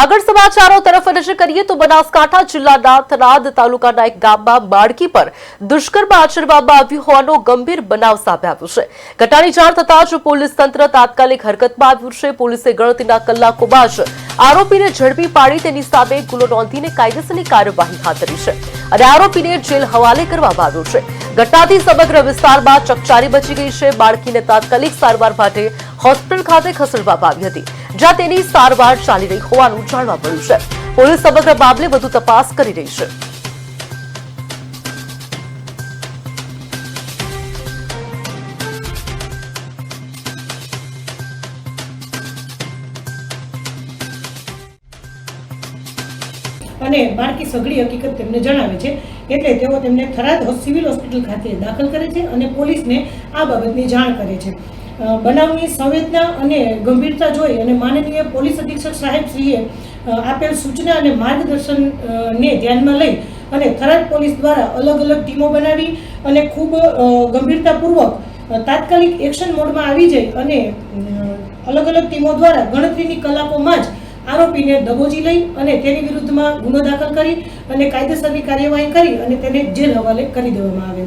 આગળ સમાચારો તરફ નજર કરીએ તો બનાસકાંઠા જિલ્લાના થરાદ તાલુકાના એક ગામમાં બાળકી પર દુષ્કર્મ આચરવામાં આવ્યું હોવાનો ગંભીર બનાવ સામે આવ્યો છે। ઘટનાની જાણ થતાં જ પોલીસ તંત્ર તાત્કાલિક હરકતમાં આવ્યું છે। પોલીસે ગણતરીના કલાકોમાં જ આરોપીને ઝડપી પાડી તેની સામે ગુનો નોંધીને કાયદેસરની કાર્યવાહી હાથ ધરી છે અને આરોપીને જેલ હવાલે કરવામાં આવ્યો છે। ઘટનાથી સમગ્ર વિસ્તારમાં ચકચારી મચી ગઈ છે। બાળકીને તાત્કાલિક સારવાર માટે હોસ્પિટલ ખાતે ખસેડવામાં આવી હતી, જ્યાં તેની સારવાર ચાલી રહી હોવાનું જાણવા મળ્યું છે। પોલીસ સમગ્ર મામલે વધુ તપાસ કરી રહી છે। અને બાળકી સઘળી હકીકત તેમને જણાવે છે, એટલે તેઓ તેમને થરાદ સિવિલ હોસ્પિટલ ખાતે દાખલ કરે છે અને પોલીસને આ બાબતની જાણ કરે છે। બનાવની સંવેદના અને ગંભીરતા જોઈ અને માનનીય પોલીસ અધિક્ષક સાહેબશ્રીએ આપેલ સૂચના અને માર્ગદર્શનને ધ્યાનમાં લઈ અને થરાદ પોલીસ દ્વારા અલગ અલગ ટીમો બનાવી અને ખૂબ ગંભીરતાપૂર્વક તાત્કાલિક એક્શન મોડમાં આવી જાય અને અલગ અલગ ટીમો દ્વારા ગણતરીની કલાકોમાં જ આરોપીને દબોચી લઈ અને તેની વિરુદ્ધમાં ગુનો દાખલ કરી અને કાયદેસરની કાર્યવાહી કરી અને તેને જેલ હવાલે કરી દેવામાં આવેલ।